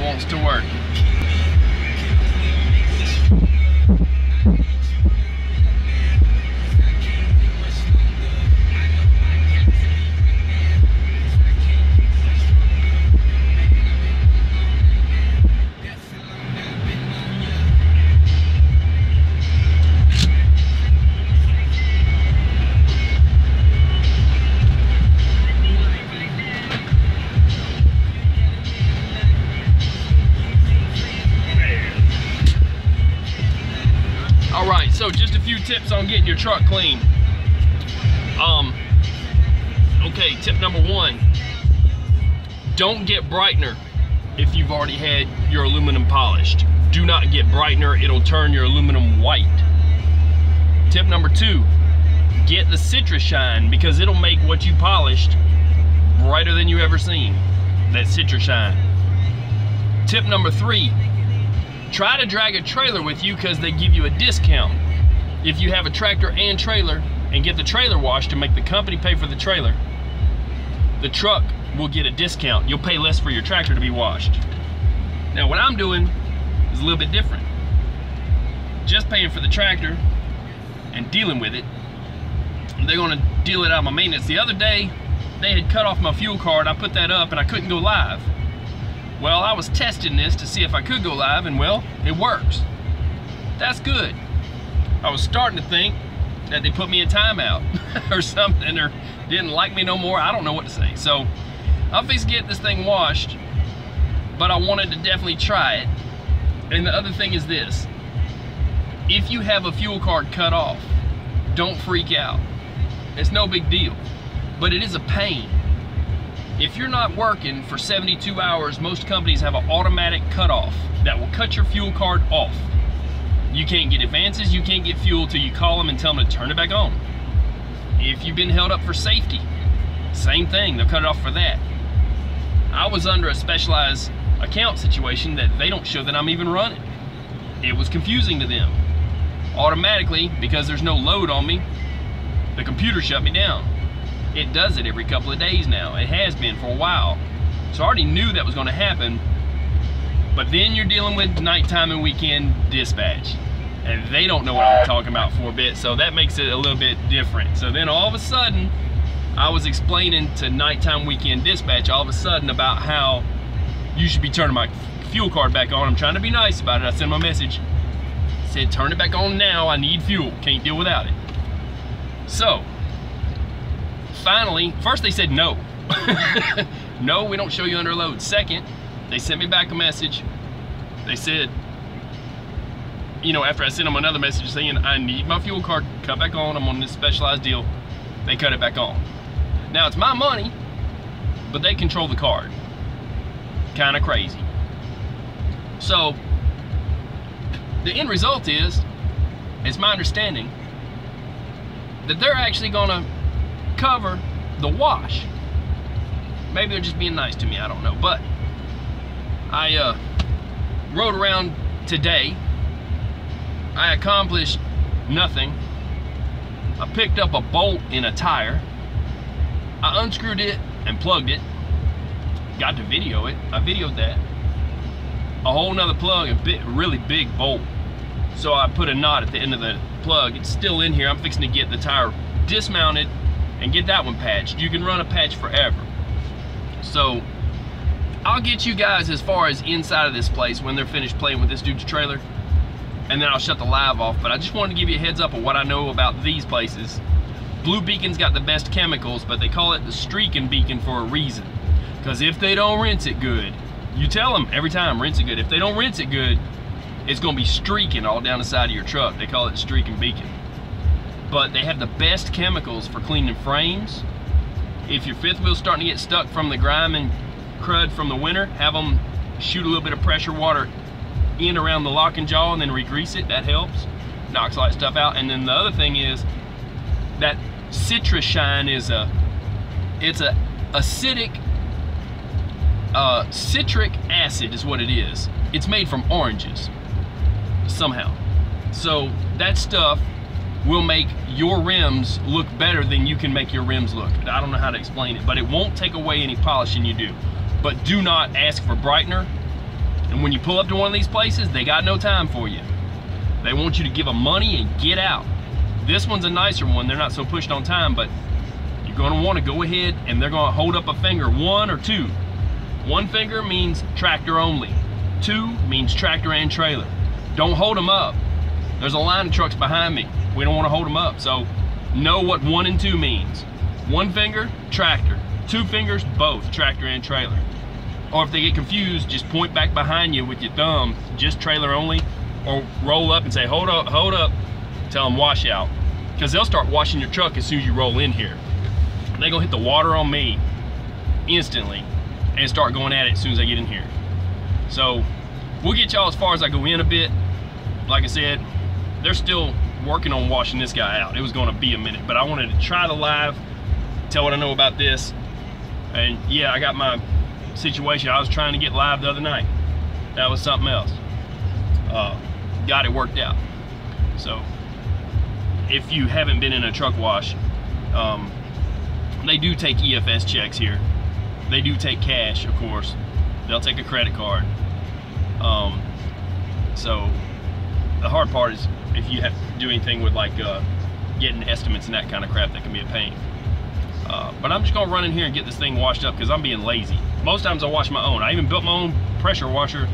wants to work. Alright, so just a few tips on getting your truck clean. Okay, tip number one, don't get brightener if you've already had your aluminum polished. Do not get brightener, it'll turn your aluminum white. Tip number two, get the citrus shine because it'll make what you polished brighter than you ever seen, that citrus shine. Tip number three, try to drag a trailer with you because they give you a discount. If you have a tractor and trailer and get the trailer washed and make the company pay for the trailer, the truck will get a discount. You'll pay less for your tractor to be washed. Now what I'm doing is a little bit different. Just paying for the tractor and dealing with it. They're gonna deal it out of my maintenance. The other day, they had cut off my fuel card. I put that up and I couldn't go live. Well, I was testing this to see if I could go live, and well, it works. That's good. I was starting to think that they put me in timeout or something, or didn't like me no more. I don't know what to say. So I'm fixing to get this thing washed, but I wanted to definitely try it. And the other thing is this: if you have a fuel card cut off, don't freak out. It's no big deal, but it is a pain. If you're not working for 72 hours, most companies have an automatic cutoff that will cut your fuel card off. You can't get advances, you can't get fuel till you call them and tell them to turn it back on. If you've been held up for safety, same thing, they'll cut it off for that. I was under a specialized account situation that they don't show that I'm even running. It was confusing to them. Automatically, because there's no load on me, the computer shut me down. It does it every couple of days now. It has been for a while. So I already knew that was going to happen. But then you're dealing with nighttime and weekend dispatch. And they don't know what I'm talking about for a bit, so that makes it a little bit different. So then all of a sudden, I was explaining to nighttime weekend dispatch all of a sudden about how you should be turning my fuel card back on. I'm trying to be nice about it. I sent them a message. Said, turn it back on now. I need fuel. Can't deal without it. So, finally, first they said no. No, we don't show you under load. Second, they sent me back a message. They said, you know, after I sent them another message saying I need my fuel card cut back on, I'm on this specialized deal, they cut it back on. Now it's my money, but they control the card. Kind of crazy. So the end result is, it's my understanding that they're actually gonna cover the wash. Maybe they're just being nice to me, I don't know. But I rode around today. I accomplished nothing. I picked up a bolt in a tire. I unscrewed it and plugged it. Got to video it. I videoed that. A whole nother plug, a really big bolt. So I put a knot at the end of the plug. It's still in here. I'm fixing to get the tire dismounted and get that one patched. You can run a patch forever. So I'll get you guys as far as inside of this place when they're finished playing with this dude's trailer, and then I'll shut the live off. But I just wanted to give you a heads up of what I know about these places. Blue Beacon's got the best chemicals, but they call it the streaking beacon for a reason. Because if they don't rinse it good, you tell them every time, rinse it good. If they don't rinse it good, it's gonna be streaking all down the side of your truck. They call it the streaking beacon. But they have the best chemicals for cleaning frames. If your fifth wheel's starting to get stuck from the grime and crud from the winter, have them shoot a little bit of pressure water in around the lock and jaw and then re-grease it. That helps, knocks all that stuff out. And then the other thing is that citrus shine is it's a acidic citric acid is what it is. It's made from oranges somehow. So that stuff will make your rims look better than you can make your rims look. I don't know how to explain it, but it won't take away any polishing you do. But do not ask for brightener And when you pull up to one of these places, they got no time for you. They want you to give them money and get out. This one's a nicer one. They're not so pushed on time, but you're gonna wanna go ahead and they're gonna hold up a finger, 1 or 2. 1 finger means tractor only. 2 means tractor and trailer. Don't hold them up. There's a line of trucks behind me. We don't wanna hold them up. So know what 1 and 2 means. 1 finger, tractor. 2 fingers, both tractor and trailer. Or if they get confused, just point back behind you with your thumb, just trailer only, or roll up and say, hold up, hold up. Tell them wash out. Because they'll start washing your truck as soon as you roll in here. They're gonna hit the water on me instantly and start going at it as soon as I get in here. So we'll get y'all as far as I go in a bit. Like I said, they're still working on washing this guy out. It was gonna be a minute, but I wanted to try the live, tell what I know about this. And yeah, I got my situation. I was trying to get live the other night. That was something else. Got it worked out. So if you haven't been in a truck wash, they do take EFS checks here. They do take cash, of course. They'll take a credit card. So the hard part is if you have to do anything with like getting estimates and that kind of crap, that can be a pain. But I'm just gonna run in here and get this thing washed up because I'm being lazy. Most times I wash my own. I even built my own pressure washer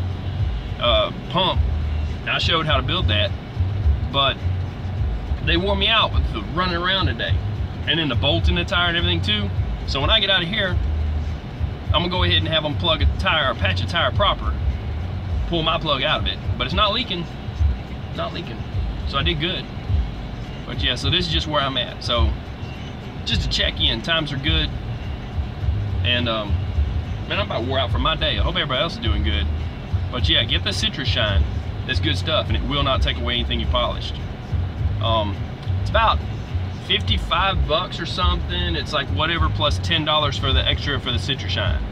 pump. I showed how to build that, but they wore me out with the running around today. And then the bolt in the tire and everything too. So when I get out of here, I'm gonna go ahead and have them plug a tire or patch a tire proper. Pull my plug out of it, but it's not leaking. Not leaking. So I did good. But yeah, so this is just where I'm at. So just to check in, times are good. And man, I'm about wore out from my day. I hope everybody else is doing good. But yeah, get the citrus shine. That's good stuff, and it will not take away anything you polished. It's about 55 bucks or something. It's like whatever plus $10 for the extra for the citrus shine.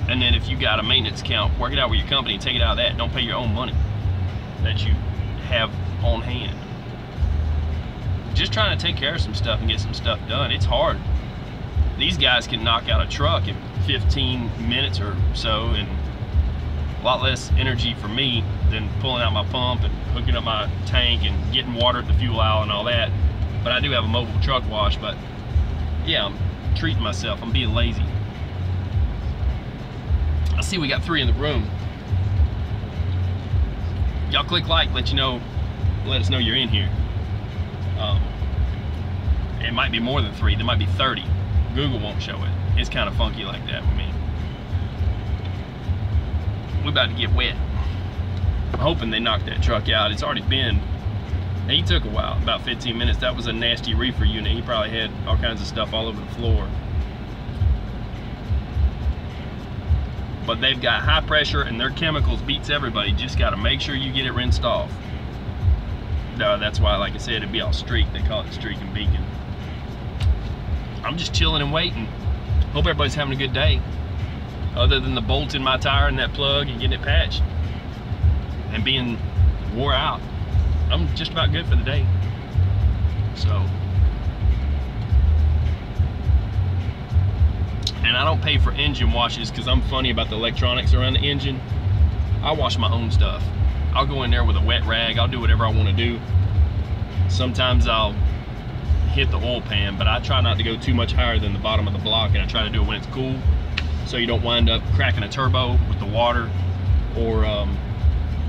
And then if you got a maintenance account, work it out with your company, take it out of that. Don't pay your own money that you have on hand. Just trying to take care of some stuff and get some stuff done. It's hard. These guys can knock out a truck in 15 minutes or so, and a lot less energy for me than pulling out my pump and hooking up my tank and getting water at the fuel aisle and all that. But I do have a mobile truck wash, but yeah, I'm treating myself. I'm being lazy. I see we got 3 in the room. Y'all click like, let us know you're in here. It might be more than 3, there might be 30. Google won't show it. It's kind of funky like that with me. We're about to get wet. I'm hoping they knock that truck out. It's already been, he took a while, about 15 minutes. That was a nasty reefer unit. He probably had all kinds of stuff all over the floor. But they've got high pressure and their chemicals beats everybody. Just got to make sure you get it rinsed off. That's why, like I said, it'd be all streaked. They call it streak and beacon. I'm just chilling and waiting. Hope everybody's having a good day. Other than the bolt in my tire and that plug and getting it patched and being wore out, I'm just about good for the day. So, and I don't pay for engine washes because I'm funny about the electronics around the engine. I wash my own stuff. I'll go in there with a wet rag. I'll do whatever I want to do. Sometimes I'll hit the oil pan, but I try not to go too much higher than the bottom of the block, and I try to do it when it's cool, so you don't wind up cracking a turbo with the water or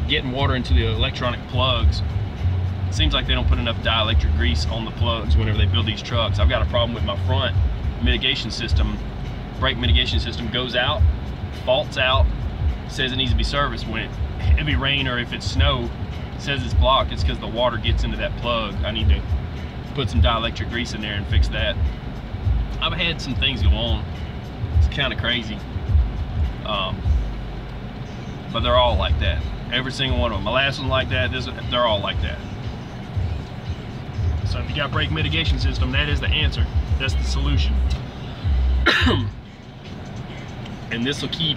getting water into the electronic plugs. It seems like they don't put enough dielectric grease on the plugs whenever they build these trucks. I've got a problem with my front mitigation system. Brake mitigation system goes out, faults out, says it needs to be serviced. When it heavy rain or if it's snow, it says it's blocked. It's because the water gets into that plug. I need to put some dielectric grease in there and fix that. I've had some things go on. It's kind of crazy. But they're all like that. Every single one of them. My last one like that, they're all like that. So if you got brake mitigation system, that is the answer. That's the solution. And this will keep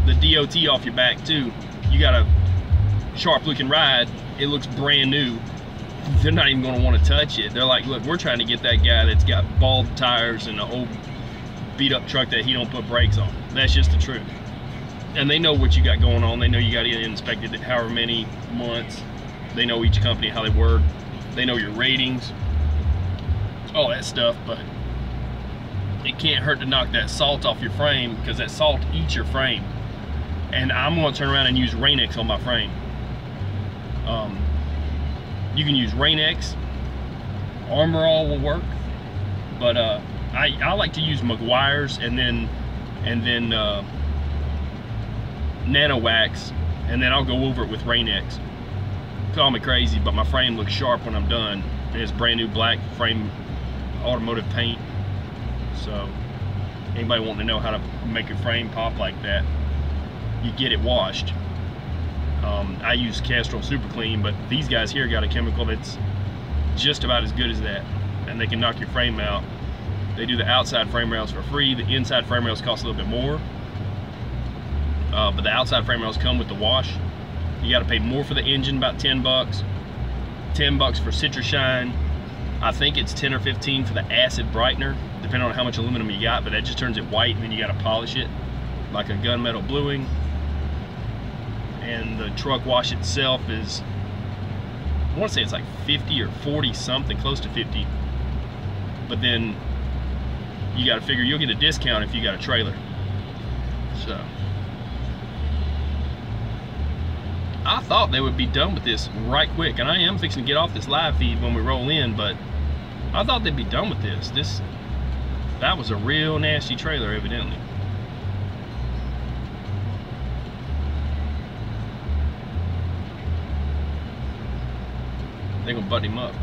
the DOT off your back too. You got a sharp looking ride, it looks brand new. They're not even going to want to touch it. They're like, look, we're trying to get that guy that's got bald tires and an old beat up truck that he don't put brakes on. That's just the truth. And they know what you got going on. They know you got to get inspected however many months. They know each company, how they work. They know your ratings, all that stuff. But it can't hurt to knock that salt off your frame, because that salt eats your frame. And I'm going to turn around and use Rain-X on my frame. You can use Rain-X. Armor All will work. But I like to use Meguiar's and then Nano Wax, and then I'll go over it with Rain-X. Call me crazy, but my frame looks sharp when I'm done. And it's brand new black frame automotive paint. So anybody wanting to know how to make your frame pop like that, you get it washed. I use Castrol Super Clean, but these guys here got a chemical that's just about as good as that, and they can knock your frame out. They do the outside frame rails for free. The inside frame rails cost a little bit more, but the outside frame rails come with the wash. You got to pay more for the engine, about 10 bucks. 10 bucks for Citrus Shine. I think it's 10 or 15 for the acid brightener, depending on how much aluminum you got, but that just turns it white, and then you got to polish it like a gunmetal bluing. And the truck wash itself is, I want to say it's like 50 or 40 something, close to 50. But then you got to figure you'll get a discount if you got a trailer. So I thought they would be done with this right quick, and I am fixing to get off this live feed when we roll in, but I thought they'd be done with this. That was a real nasty trailer, evidently. They're gonna butt him up.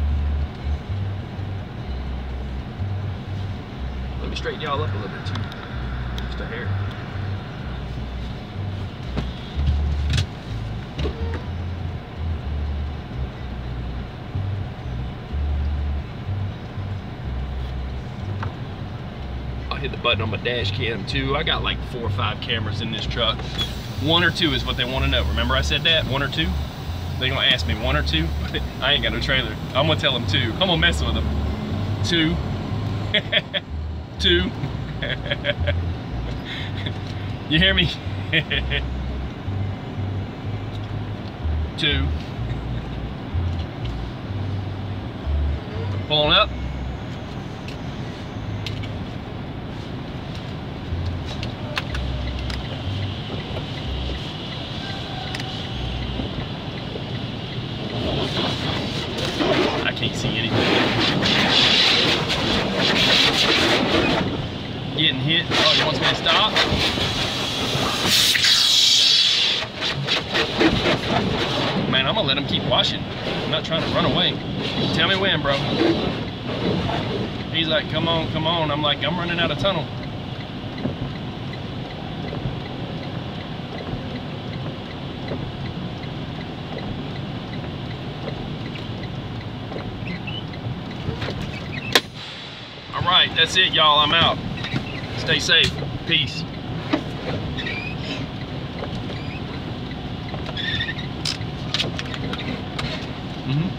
Let me straighten y'all up a little bit too. Just a hair. I'll hit the button on my dash cam too. I got like 4 or 5 cameras in this truck. 1 or 2 is what they want to know. Remember I said that? 1 or 2? They're gonna ask me 1 or 2. I ain't got no trailer. I'm gonna tell them 2. I'm gonna mess with them. 2. 2. You hear me? 2. Pulling up. I can't see anything. Getting hit. Oh, he wants me to stop? Man, I'm gonna let him keep washing. I'm not trying to run away. Tell me when, bro. He's like, come on, come on. I'm like, I'm running out of tunnel. All right, that's it, y'all. I'm out. Stay safe. Peace. Mm-hmm.